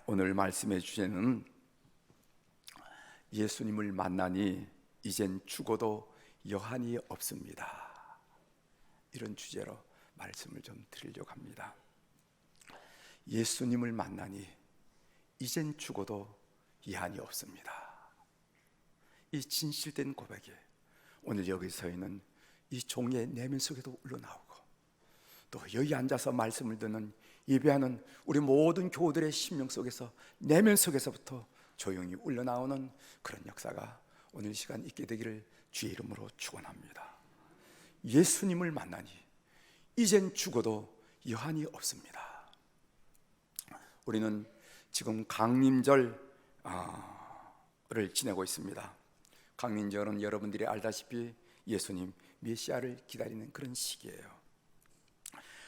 오늘 말씀의 주제는 예수님을 만나니 이젠 죽어도 여한이 없습니다. 이런 주제로 말씀을 좀 드리려고 합니다. 예수님을 만나니 이젠 죽어도 여한이 없습니다. 이 진실된 고백이 오늘 여기 서 있는 이 종의 내면 속에도 흘러나오고, 또 여기 앉아서 말씀을 듣는 예배하는 우리 모든 교우들의 심령 속에서, 내면 속에서부터 조용히 흘러나오는 그런 역사가 오늘 이 시간 있게 되기를 주의 이름으로 축원합니다. 예수님을 만나니 이젠 죽어도 여한이 없습니다. 우리는 지금 강림절을 지내고 있습니다. 강림절은 여러분들이 알다시피 예수님 메시아를 기다리는 그런 시기예요.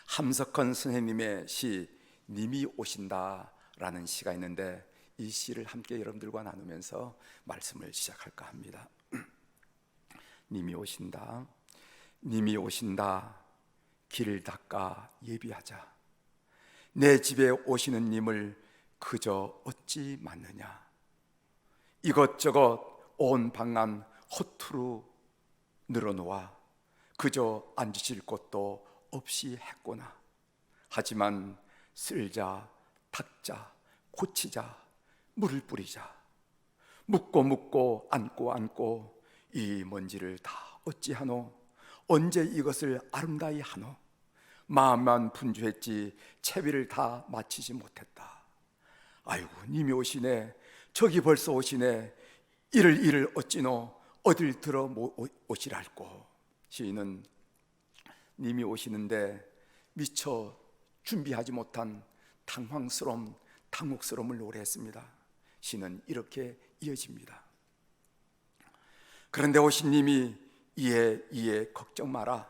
함석헌 선생님의 시 님이 오신다라는 시가 있는데, 이 시를 함께 여러분들과 나누면서 말씀을 시작할까 합니다. 님이 오신다, 님이 오신다, 길 닦아 예비하자. 내 집에 오시는 님을 그저 어찌 맞느냐. 이것저것 온 방안 허투루 늘어놓아 그저 앉으실 곳도 없이 했구나. 하지만 쓸자, 닦자, 고치자, 물을 뿌리자. 묻고 안고 이 먼지를 다 어찌하노. 언제 이것을 아름다이 하노. 마음만 분주했지 채비를 다 마치지 못했다. 아이고, 님이 오시네. 저기 벌써 오시네. 이를 어찌노. 어딜 들어 오시랄꼬. 시인은 님이 오시는데 미처 준비하지 못한 당혹스러움을 노래했습니다. 시는 이렇게 이어집니다. 그런데 오신 님이 이에 걱정 마라.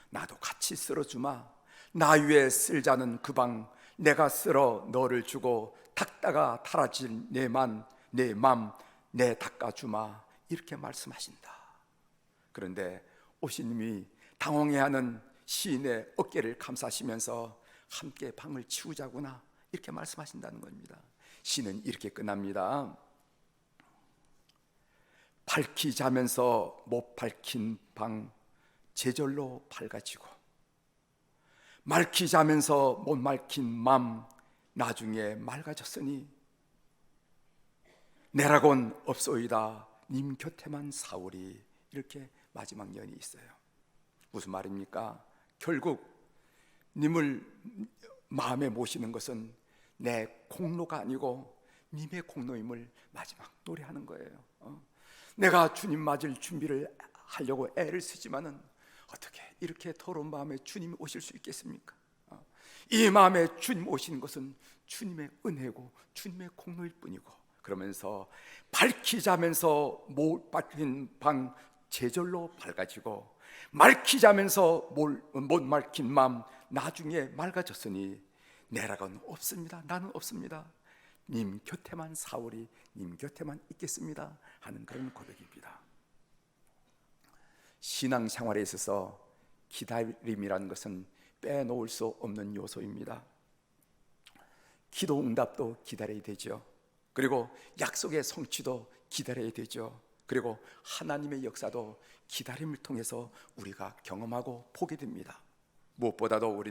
나도 같이 쓸어주마. 나 위에 쓸자는 그 방 내가 쓸어 너를 주고 닦다가 타라진 내 맘 내 닦아주마. 이렇게 말씀하신다. 그런데 오신 님이 당황해하는 시인의 어깨를 감싸시면서 함께 방을 치우자구나, 이렇게 말씀하신다는 겁니다. 시는 이렇게 끝납니다. 밝히 자면서 못 밝힌 방 제절로 밝아지고, 맑히 자면서 못 맑힌 맘 나중에 맑아졌으니 내라곤 없소이다. 님 곁에만 사오리. 이렇게 마지막 연이 있어요. 무슨 말입니까? 결국 님을 마음에 모시는 것은 내 공로가 아니고 님의 공로임을 마지막 노래하는 거예요. 내가 주님 맞을 준비를 하려고 애를 쓰지만은 어떻게 이렇게 더러운 마음에 주님이 오실 수 있겠습니까? 이 마음에 주님 오시는 것은 주님의 은혜고 주님의 공로일 뿐이고, 그러면서 밝히 자면서 못 밝힌 방 제절로 밝아지고, 맑히 자면서 못 맑힌 마음 나중에 맑아졌으니 내락은 없습니다. 나는 없습니다. 님 곁에만 사오리. 님 곁에만 있겠습니다 하는 그런 고백입니다. 신앙생활에 있어서 기다림이라는 것은 빼놓을 수 없는 요소입니다. 기도 응답도 기다려야 되죠. 그리고 약속의 성취도 기다려야 되죠. 그리고 하나님의 역사도 기다림을 통해서 우리가 경험하고 보게 됩니다. 무엇보다도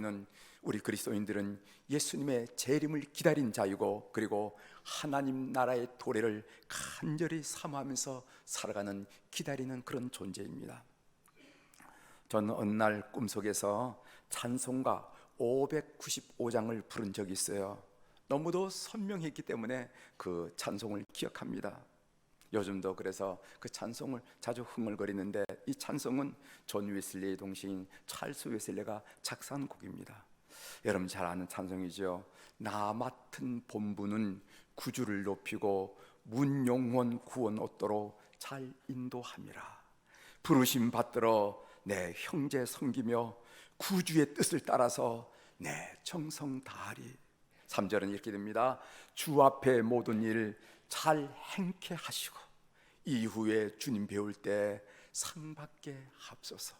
우리 그리스도인들은 예수님의 재림을 기다린 자이고, 그리고 하나님 나라의 도래를 간절히 사모하면서 살아가는, 기다리는 그런 존재입니다. 저는 어느 날 꿈속에서 찬송가 595장을 부른 적이 있어요. 너무도 선명했기 때문에 그 찬송을 기억합니다. 요즘도 그래서 그 찬송을 자주 흥얼거리는데, 이 찬송은 존 웨슬리의 동생인 찰스 웨슬리가 작사한 곡입니다. 여러분 잘 아는 찬송이죠. 나 맡은 본부는 구주를 높이고 문용원 구원 얻도록 잘 인도함이라. 부르심 받들어 내 형제 섬기며 구주의 뜻을 따라서 내 정성 다하리. 3절은 이렇게 됩니다. 주 앞에 모든 일 잘 행케 하시고 이후에 주님 배울 때 상 받게 합소서.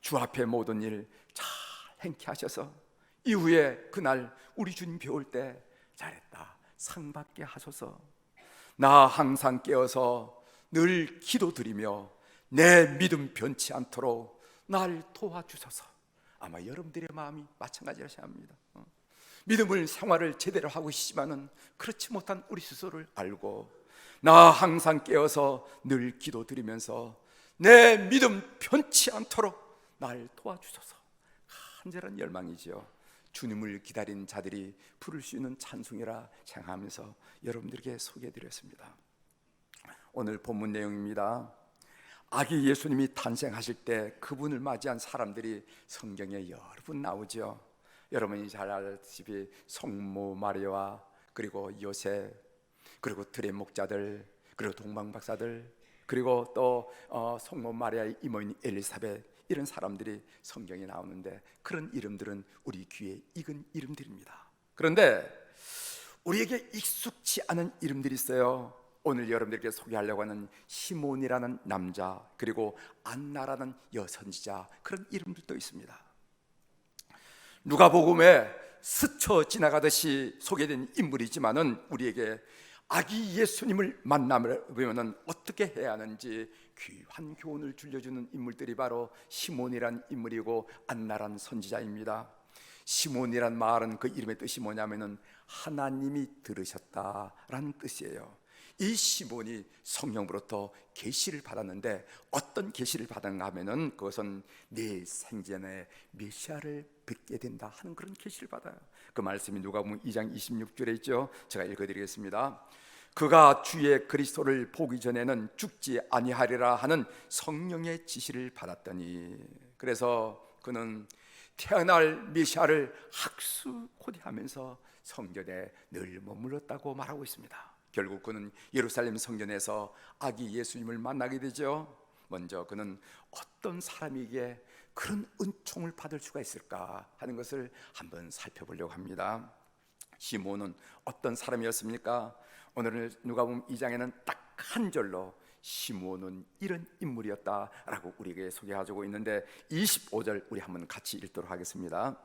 주 앞에 모든 일 잘 행케 하셔서 이후에 그날 우리 주님 배울 때 잘했다, 상 받게 하소서. 나 항상 깨어서 늘 기도드리며 내 믿음 변치 않도록 날 도와주소서. 아마 여러분들의 마음이 마찬가지라셔야 합니다. 믿음을 생활을 제대로 하고 있지만은 그렇지 못한 우리 스스로를 알고, 나 항상 깨어서 늘 기도드리면서 내 믿음 변치 않도록 날 도와주소서. 간절한 열망이지요. 주님을 기다린 자들이 부를 수 있는 찬송이라 생각하면서 여러분들에게 소개해드렸습니다. 오늘 본문 내용입니다. 아기 예수님이 탄생하실 때 그분을 맞이한 사람들이 성경에 여러 분 나오죠. 여러분이 잘 알다시피 성모 마리아와 그리고 요셉, 그리고 들의 목자들, 그리고 동방박사들, 그리고 또 성모 마리아의 이모인 엘리사벳, 이런 사람들이 성경에 나오는데 그런 이름들은 우리 귀에 익은 이름들입니다. 그런데 우리에게 익숙치 않은 이름들이 있어요. 오늘 여러분들에게 소개하려고 하는 시몬이라는 남자, 그리고 안나라는 여선지자, 그런 이름들도 있습니다. 누가복음에 스쳐 지나가듯이 소개된 인물이지만은 우리에게 아기 예수님을 만나면 어떻게 해야 하는지 귀한 교훈을 들려주는 인물들이 바로 시몬이란 인물이고 안나란 선지자입니다. 시몬이란 말은 그 이름의 뜻이 뭐냐면은 하나님이 들으셨다라는 뜻이에요. 이 시몬이 성령으로부터 계시를 받았는데 어떤 계시를 받았는가 하면은 그것은 내 생전에 메시아를 뵙게 된다 하는 그런 계시를 받아요. 그 말씀이 누가복음 2장 26절에 있죠. 제가 읽어드리겠습니다. 그가 주의 그리스도를 보기 전에는 죽지 아니하리라 하는 성령의 지시를 받았더니, 그래서 그는 태어날 메시아를 학수고대하면서 성전에 늘 머물렀다고 말하고 있습니다. 결국 그는 예루살렘 성전에서 아기 예수님을 만나게 되죠. 먼저 그는 어떤 사람에게 그런 은총을 받을 수가 있을까 하는 것을 한번 살펴보려고 합니다. 시몬은 어떤 사람이었습니까? 오늘 누가복음 2장에는 딱 한 절로 시몬은 이런 인물이었다라고 우리에게 소개해주고 있는데 25절 우리 한번 같이 읽도록 하겠습니다.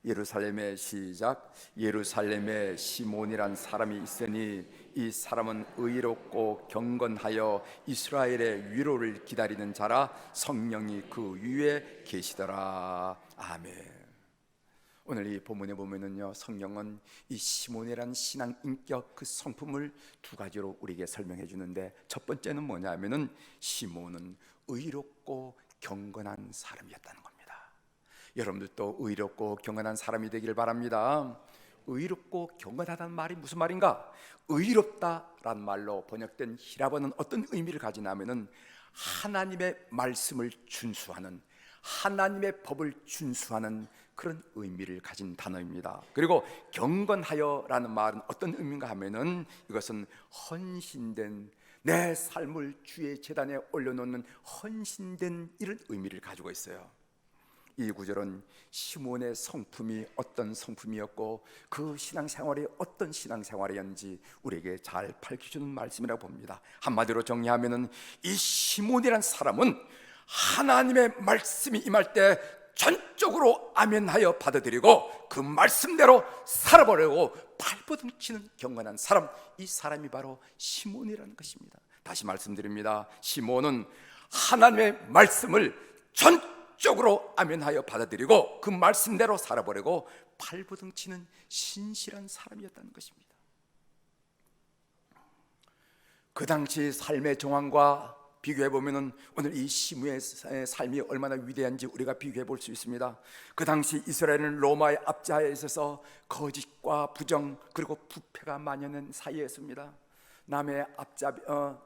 예루살렘의 시작. 예루살렘에 시몬이란 사람이 있으니 이 사람은 의롭고 경건하여 이스라엘의 위로를 기다리는 자라, 성령이 그 위에 계시더라. 아멘. 오늘 이 본문에 보면은요, 성경은 이 시몬이란 신앙 인격 그 성품을 두 가지로 우리에게 설명해 주는데, 첫 번째는 뭐냐면은 시몬은 의롭고 경건한 사람이었다는 겁니다. 여러분들도 의롭고 경건한 사람이 되길 바랍니다. 의롭고 경건하다는 말이 무슨 말인가? 의롭다란 말로 번역된 히라버는 어떤 의미를 가지냐면은 하나님의 말씀을 준수하는, 하나님의 법을 준수하는 그런 의미를 가진 단어입니다. 그리고 경건하여라는 말은 어떤 의미인가 하면은 이것은 헌신된, 내 삶을 주의 제단에 올려놓는 헌신된 이런 의미를 가지고 있어요. 이 구절은 시몬의 성품이 어떤 성품이었고 그 신앙생활이 어떤 신앙생활이었는지 우리에게 잘 밝혀주는 말씀이라고 봅니다. 한마디로 정리하면은 이 시몬이란 사람은 하나님의 말씀이 임할 때 전적으로 아멘하여 받아들이고 그 말씀대로 살아보려고 발버둥치는 경건한 사람, 이 사람이 바로 시몬이라는 것입니다. 다시 말씀드립니다. 시몬은 하나님의 말씀을 전적으로 아멘하여 받아들이고 그 말씀대로 살아보려고 발버둥치는 신실한 사람이었다는 것입니다. 그 당시 삶의 정황과 비교해보면 오늘 이 시므의 삶이 얼마나 위대한지 우리가 비교해 볼 수 있습니다. 그 당시 이스라엘은 로마의 압제하에 있어서 거짓과 부정 그리고 부패가 만연한 사이였습니다. 남의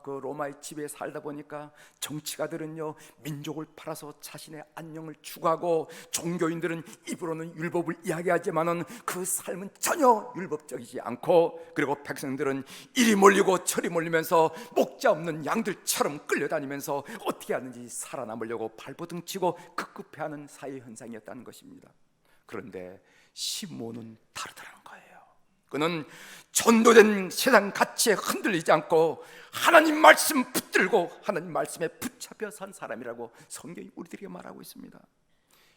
그 로마의 집에 살다 보니까 정치가들은요 민족을 팔아서 자신의 안녕을 추구하고, 종교인들은 입으로는 율법을 이야기하지만은 그 삶은 전혀 율법적이지 않고, 그리고 백성들은 이리 몰리고 저리 몰리면서 목자 없는 양들처럼 끌려다니면서 어떻게 하는지 살아남으려고 발버둥치고 급급해하는 사회 현상이었다는 것입니다. 그런데 시몬은 다르더라는 거예요. 그는 전도된 세상 가치에 흔들리지 않고 하나님 말씀 붙들고 하나님 말씀에 붙잡혀 산 사람이라고 성경이 우리들에게 말하고 있습니다.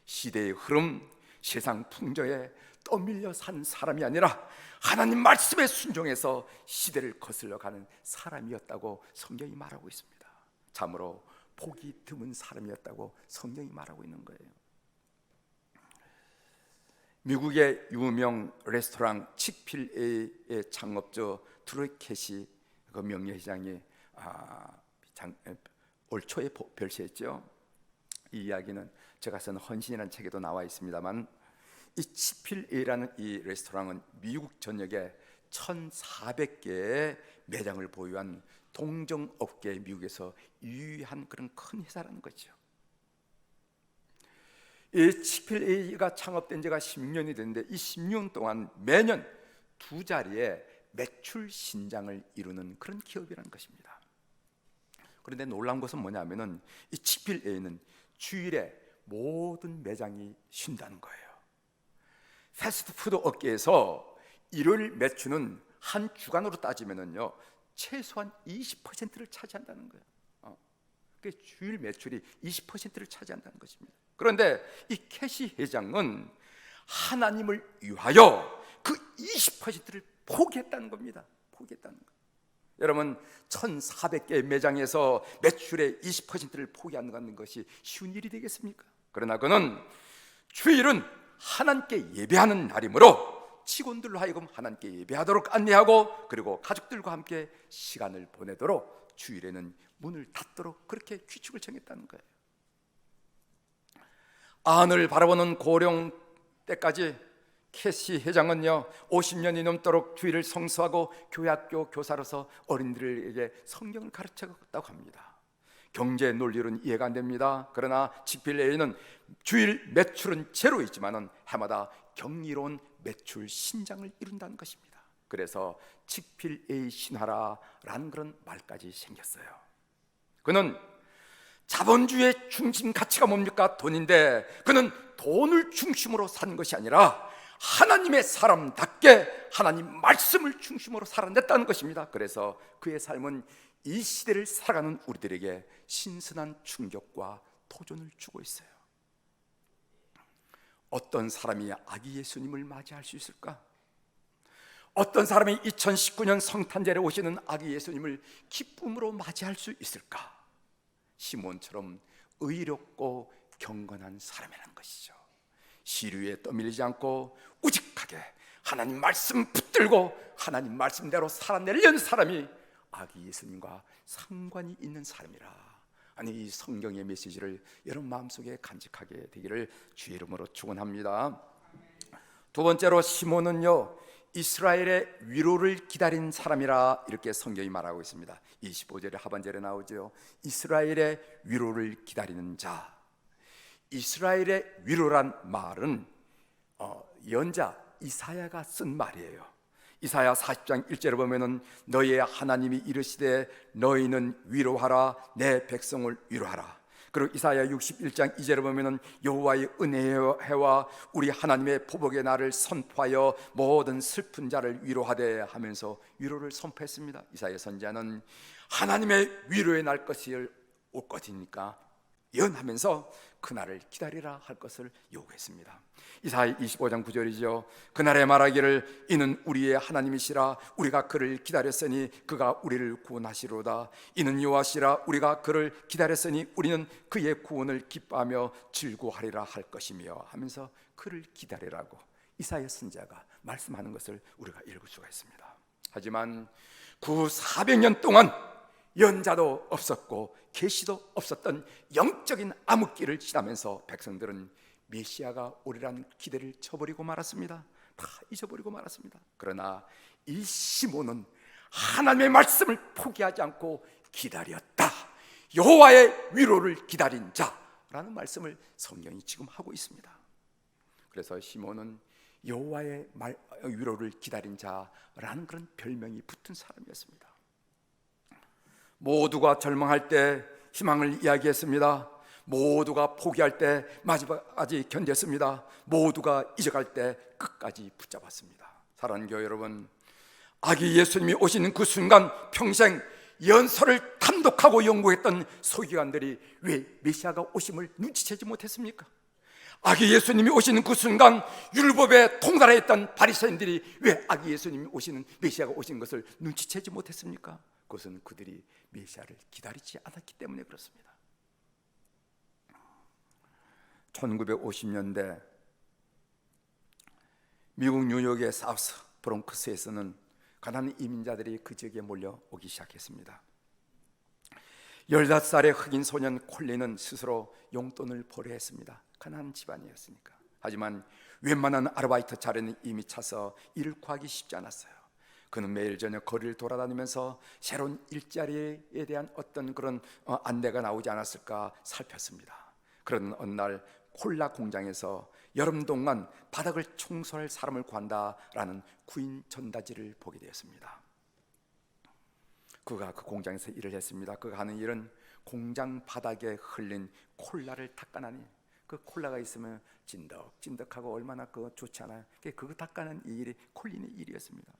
시대의 흐름, 세상 풍조에 떠밀려 산 사람이 아니라 하나님 말씀에 순종해서 시대를 거슬러 가는 사람이었다고 성경이 말하고 있습니다. 참으로 복이 드문 사람이었다고 성경이 말하고 있는 거예요. 미국의 유명 레스토랑 칙필에의 창업주 트로이 캐시 그 명예회장이 올 초에 별세했죠. 이 이야기는 제가 쓴 헌신이라는 책에도 나와 있습니다만, 이 칙필에라는 이 레스토랑은 미국 전역에 1,400개의 매장을 보유한 동정업계 미국에서 유일한 그런 큰 회사라는 거죠. 이 칙필에가 창업된 지가 10년이 됐는데 이 10년 동안 매년 두 자리의 매출 신장을 이루는 그런 기업이라는 것입니다. 그런데 놀라운 것은 뭐냐면은 이 칙필에는 주일에 모든 매장이 쉰다는 거예요. 패스트푸드 업계에서 일요일 매출은 한 주간으로 따지면은요 최소한 20%를 차지한다는 거예요. 그 주일 매출이 20%를 차지한다는 것입니다. 그런데 이 캐시 회장은 하나님을 위하여 그 20%를 포기했다는 겁니다. 포기했다는 거예요. 여러분, 1,400개의 매장에서 매출의 20%를 포기하는 것이 쉬운 일이 되겠습니까? 그러나 그는 주일은 하나님께 예배하는 날이므로 직원들로 하여금 하나님께 예배하도록 안내하고, 그리고 가족들과 함께 시간을 보내도록 주일에는 문을 닫도록 그렇게 규칙을 정했다는 거예요. 안을 바라보는 고령 때까지 캐시 회장은요 50년이 넘도록 주일을 성수하고 교회학교 교사로서 어린이들에게 성경을 가르쳤다고 합니다. 경제 논리로는 이해가 안 됩니다. 그러나 칙필에는 주일 매출은 제로이지만은 해마다 경이로운 매출 신장을 이룬다는 것입니다. 그래서 칙필에이 신화라라는 그런 말까지 생겼어요. 그는 자본주의의 중심 가치가 뭡니까? 돈인데 그는 돈을 중심으로 산 것이 아니라 하나님의 사람답게 하나님 말씀을 중심으로 살아냈다는 것입니다. 그래서 그의 삶은 이 시대를 살아가는 우리들에게 신선한 충격과 도전을 주고 있어요. 어떤 사람이 아기 예수님을 맞이할 수 있을까? 어떤 사람이 2019년 성탄절에 오시는 아기 예수님을 기쁨으로 맞이할 수 있을까? 시몬처럼 의롭고 경건한 사람이라는 것이죠. 시류에 떠밀리지 않고 우직하게 하나님 말씀 붙들고 하나님 말씀대로 살아내려는 사람이 아기 예수님과 상관이 있는 사람이라. 아니, 이 성경의 메시지를 여러분 마음속에 간직하게 되기를 주의 이름으로 축원합니다. 두 번째로 시몬은요 이스라엘의 위로를 기다린 사람이라 이렇게 성경이 말하고 있습니다. 25절의 하반절에 나오죠. 이스라엘의 위로를 기다리는 자. 이스라엘의 위로란 말은 연자 이사야가 쓴 말이에요. 이사야 40장 1절에 보면은 너희의 하나님이 이르시되 너희는 위로하라 내 백성을 위로하라. 그리고 이사야 61장 2절에 보면은 여호와의 은혜와 우리 하나님의 보복의 날을 선포하여 모든 슬픈 자를 위로하되 하면서 위로를 선포했습니다. 이사야 선지자는 하나님의 위로의 날 것이 올 것이니까 예언하면서 그날을 기다리라 할 것을 요구했습니다. 이사야 25장 9절이죠. 그날에 말하기를 이는 우리의 하나님이시라 우리가 그를 기다렸으니 그가 우리를 구원하시로다. 이는 여호와시라 우리가 그를 기다렸으니 우리는 그의 구원을 기뻐하며 즐거워하리라 할 것이며 하면서 그를 기다리라고 이사야 선지자가 말씀하는 것을 우리가 읽을 수가 있습니다. 하지만 그 400년 동안 연자도 없었고 계시도 없었던 영적인 암흑기를 지나면서 백성들은 메시아가 오리라는 기대를 쳐버리고 말았습니다. 다 잊어버리고 말았습니다. 그러나 이 시몬은 하나님의 말씀을 포기하지 않고 기다렸다. 여호와의 위로를 기다린 자라는 말씀을 성경이 지금 하고 있습니다. 그래서 시몬은 여호와의 위로를 기다린 자라는 그런 별명이 붙은 사람이었습니다. 모두가 절망할 때 희망을 이야기했습니다. 모두가 포기할 때 마지막까지 견뎠습니다. 모두가 잊어갈 때 끝까지 붙잡았습니다. 사랑하는 교회 여러분, 아기 예수님이 오시는 그 순간 평생 연설을 탐독하고 연구했던 서기관들이 왜 메시아가 오심을 눈치채지 못했습니까? 아기 예수님이 오시는 그 순간 율법에 통달해 있던 바리새인들이 왜 아기 예수님이 오시는, 메시아가 오신 것을 눈치채지 못했습니까? 그것은 그들이 메시아를 기다리지 않았기 때문에 그렇습니다. 1950년대 미국 뉴욕의 사우스 브롱크스에서는 가난한 이민자들이 그 지역에 몰려오기 시작했습니다. 15살의 흑인 소년 콜린은 스스로 용돈을 벌어했습니다. 가난한 집안이었으니까. 하지만 웬만한 아르바이트 자리는 이미 차서 일을 구하기 쉽지 않았어요. 그는 매일 저녁 거리를 돌아다니면서 새로운 일자리에 대한 어떤 그런 안내가 나오지 않았을까 살폈습니다. 그런 어느 날 콜라 공장에서 여름 동안 바닥을 청소할 사람을 구한다라는 구인 전단지를 보게 되었습니다. 그가 그 공장에서 일을 했습니다. 그가 하는 일은 공장 바닥에 흘린 콜라를 닦아내니, 그 콜라가 있으면 진덕진덕하고 얼마나 그 좋지 않아요. 그거 닦아내는 일이 콜린의 일이었습니다.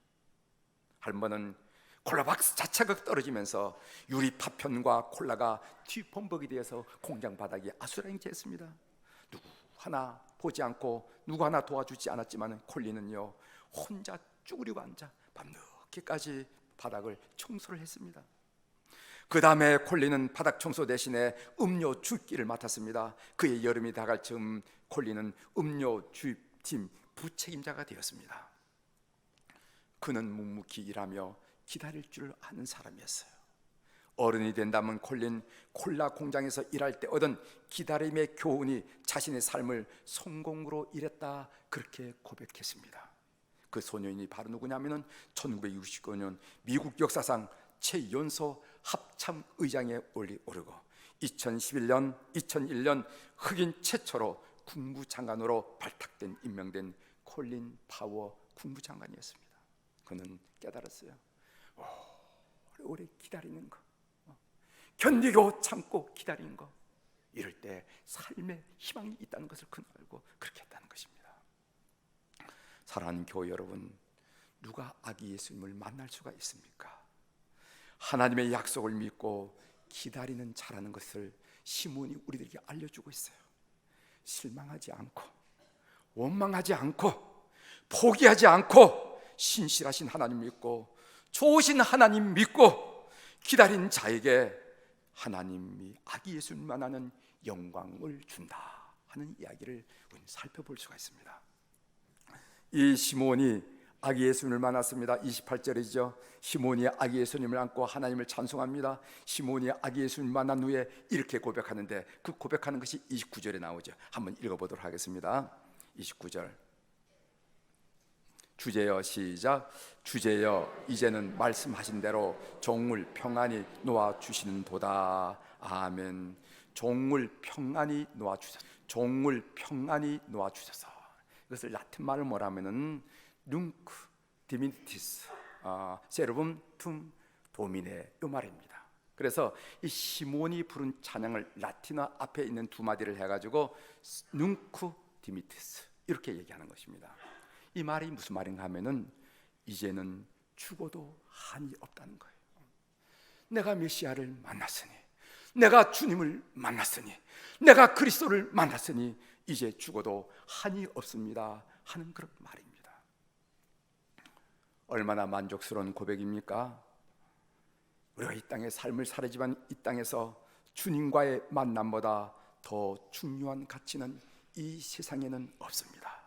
한 번은 콜라 박스 자차가 떨어지면서 유리 파편과 콜라가 뒤범벅이 되어서 공장 바닥이 아수라장했습니다. 누구 하나 보지 않고 누구 하나 도와주지 않았지만 콜린은요 혼자 쭈그리고 앉아 밤늦게까지 바닥을 청소를 했습니다. 그 다음에 콜린은 바닥 청소 대신에 음료 주입기를 맡았습니다. 그의 여름이 다가갈 즈음 콜린은 음료 주입팀 부책임자가 되었습니다. 그는 묵묵히 일하며 기다릴 줄 아는 사람이었어요. 어른이 된다면 콜린 콜라 공장에서 일할 때 얻은 기다림의 교훈이 자신의 삶을 성공으로 일했다, 그렇게 고백했습니다. 그 소년이 바로 누구냐면은 1969년 미국 역사상 최연소 합참의장에 오르고 2011년, 2001년 흑인 최초로 국무장관으로 발탁된 임명된 콜린 파워 국무장관이었습니다. 그는 깨달았어요. 오래 기다리는 거, 견디고 참고 기다리는 거, 이럴 때 삶에 희망이 있다는 것을 그는 알고 그렇게 했다는 것입니다. 사랑하는 교회 여러분, 누가 아기 예수님을 만날 수가 있습니까? 하나님의 약속을 믿고 기다리는 자라는 것을 시몬이 우리들에게 알려주고 있어요. 실망하지 않고 원망하지 않고 포기하지 않고 신실하신 하나님 믿고 좋으신 하나님 믿고 기다린 자에게 하나님이 아기 예수님 만나는 영광을 준다 하는 이야기를 우리는 살펴볼 수가 있습니다. 이 시몬이 아기 예수님을 만났습니다. 28절이죠. 시몬이 아기 예수님을 안고 하나님을 찬송합니다. 시몬이 아기 예수님을 만난 후에 이렇게 고백하는데, 그 고백하는 것이 29절에 나오죠. 한번 읽어보도록 하겠습니다. 29절 주제여, 시작. 주제여, 이제는 말씀하신 대로 종을 평안히 놓아주시는 도다. 아멘. 종을 평안히 놓아주셔서, 종을 평안히 놓아주셔서. 이것을 라틴 말을 뭐라면은 눅 디미티스 세르붐 툼 도미네, 이 말입니다. 그래서 이 시몬이 부른 찬양을 라틴어 앞에 있는 두 마디를 해가지고 눅 디미티스 이렇게 얘기하는 것입니다. 이 말이 무슨 말인가 하면은 이제는 죽어도 한이 없다는 거예요. 내가 메시아를 만났으니, 내가 주님을 만났으니, 내가 그리스도를 만났으니 이제 죽어도 한이 없습니다 하는 그런 말입니다. 얼마나 만족스러운 고백입니까? 우리가 이 땅에 삶을 살지만 이 땅에서 주님과의 만남보다 더 중요한 가치는 이 세상에는 없습니다.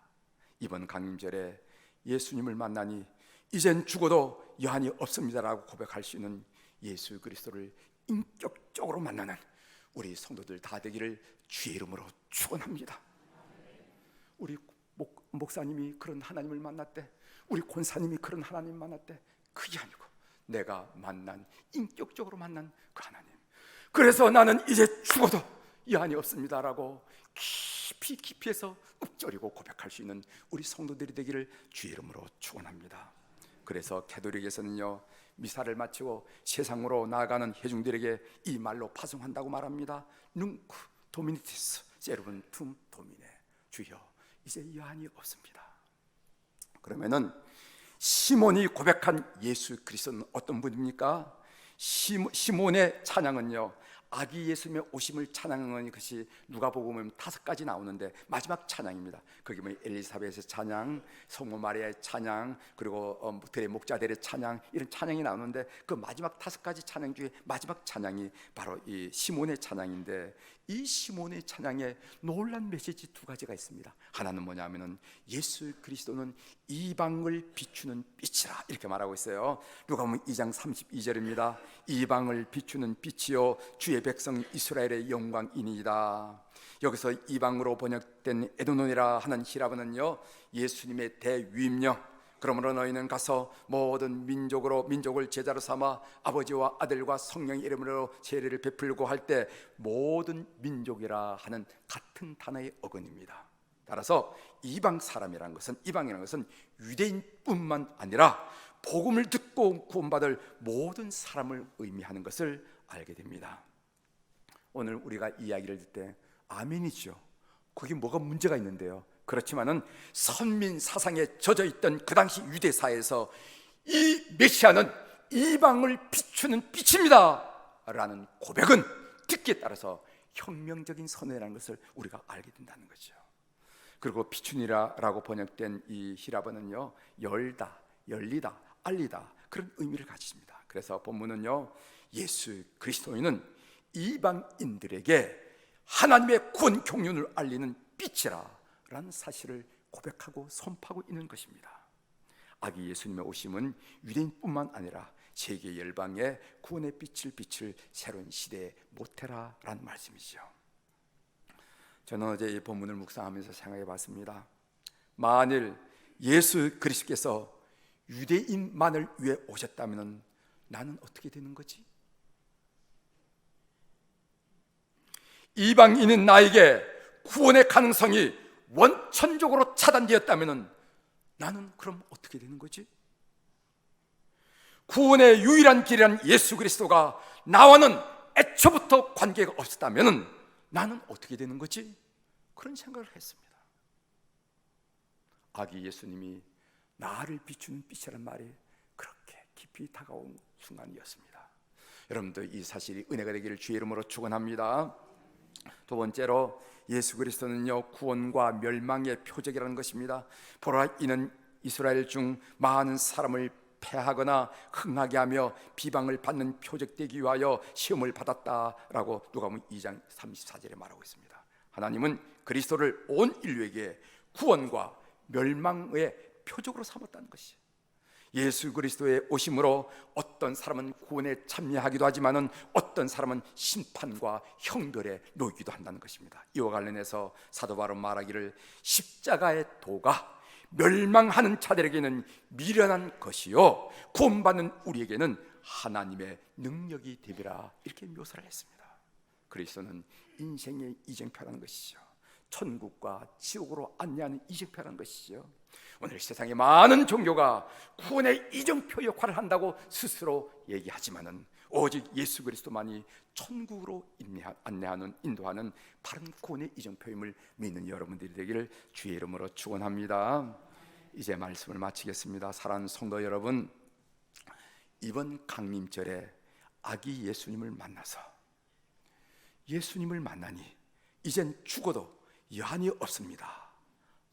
이번 강림절에 예수님을 만나니 이젠 죽어도 여한이 없습니다라고 고백할 수 있는 예수 그리스도를 인격적으로 만나는 우리 성도들 다 되기를 주의 이름으로 축원합니다. 우리 목사님이 그런 하나님을 만났대, 우리 권사님이 그런 하나님을 만났대, 그게 아니고 내가 만난, 인격적으로 만난 그 하나님. 그래서 나는 이제 죽어도 여한이 없습니다라고 깊이 해서 읊조리고 고백할 수 있는 우리 성도들이 되기를 주의 이름으로 축원합니다. 그래서 캐톨릭에서는요, 미사를 마치고 세상으로 나아가는 회중들에게 이 말로 파송한다고 말합니다. 눅 도미니티스 세르분 툼 도미네. 주여, 이제 여한이 없습니다. 그러면은 시몬이 고백한 예수 그리스도는 어떤 분입니까? 시몬의 찬양은요, 아기 예수님의 오심을 찬양하는 것이 누가복음은 5가지 나오는데 마지막 찬양입니다. 거기 뭐 엘리사벳의 찬양, 성모 마리아의 찬양, 그리고 들의 목자들의 찬양, 이런 찬양이 나오는데 그 마지막 5가지 찬양 중에 마지막 찬양이 바로 이 시몬의 찬양인데, 이 시몬의 찬양에 놀란 메시지 2가지가 있습니다. 하나는 뭐냐면은 예수 그리스도는 이방을 비추는 빛이라 이렇게 말하고 있어요. 누가복음 2장 32절입니다. 이방을 비추는 빛이요 주의 백성 이스라엘의 영광이니이다. 여기서 이방으로 번역된 에도논이라 하는 히라보는요, 예수님의 대위임령, 그러므로 너희는 가서 모든 민족을 제자로 삼아 아버지와 아들과 성령의 이름으로 세례를 베풀고 할 때 모든 민족이라 하는 같은 단어의 어근입니다. 따라서 이방 사람이라는 것은, 이방이라는 것은 유대인뿐만 아니라 복음을 듣고 구원받을 모든 사람을 의미하는 것을 알게 됩니다. 오늘 우리가 이야기를 듣을 때 아멘이죠. 거기 뭐가 문제가 있는데요. 그렇지만은 선민 사상에 젖어 있던 그 당시 유대 사회에서 이 메시아는 이방을 비추는 빛입니다 라는 고백은 듣기에 따라서 혁명적인 선언이라는 것을 우리가 알게 된다는 거죠. 그리고 비추니라라고 번역된 이 히라보는요, 열다, 열리다, 알리다, 그런 의미를 가지십니다. 그래서 본문은요, 예수 그리스도인은 이방인들에게 하나님의 구원 경륜을 알리는 빛이라 라는 사실을 고백하고 선포하고 있는 것입니다. 아기 예수님의 오심은 유대인뿐만 아니라 세계 열방에 구원의 빛을 비출 새로운 시대의 모태라라는 말씀이죠. 저는 어제 이 본문을 묵상하면서 생각해 봤습니다. 만일 예수 그리스도께서 유대인만을 위해 오셨다면 나는 어떻게 되는 거지? 이방인인 나에게 구원의 가능성이 원천적으로 차단되었다면 나는 그럼 어떻게 되는 거지? 구원의 유일한 길이란 예수 그리스도가 나와는 애초부터 관계가 없었다면 나는 어떻게 되는 거지? 그런 생각을 했습니다. 아기 예수님이 나를 비추는 빛이라는 말이 그렇게 깊이 다가온 순간이었습니다. 여러분들 이 사실이 은혜가 되기를 주의 이름으로 축원합니다. 2번째로 예수 그리스도는요, 구원과 멸망의 표적이라는 것입니다. 보라, 이는 이스라엘 중 많은 사람을 패하거나 흥하게 하며 비방을 받는 표적되기 위하여 시험을 받았다라고 누가복음 2장 34절에 말하고 있습니다. 하나님은 그리스도를 온 인류에게 구원과 멸망의 표적으로 삼았다는 것이에요. 예수 그리스도의 오심으로 어떤 사람은 구원에 참여하기도 하지만은 어떤 사람은 심판과 형벌에 놓이기도 한다는 것입니다. 이와 관련해서 사도 바울은 말하기를 십자가의 도가 멸망하는 자들에게는 미련한 것이요 구원받는 우리에게는 하나님의 능력이 되리라, 이렇게 묘사를 했습니다. 그리스도는 인생의 이정표라는 것이죠. 천국과 지옥으로 안내하는 이정표라는 것이죠. 오늘 세상에 많은 종교가 구원의 이정표 역할을 한다고 스스로 얘기하지만은 오직 예수 그리스도만이 천국으로 안내하는, 인도하는 바른 구원의 이정표임을 믿는 여러분들이 되기를 주의 이름으로 축원합니다. 이제 말씀을 마치겠습니다. 사랑하는 성도 여러분, 이번 강림절에 아기 예수님을 만나서 예수님을 만나니 이젠 죽어도 여한이 없습니다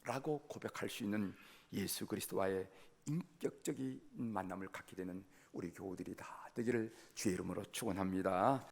라고 고백할 수 있는 예수 그리스도와의 인격적인 만남을 갖게 되는 우리 교우들이 다 되기를 주의 이름으로 축원합니다.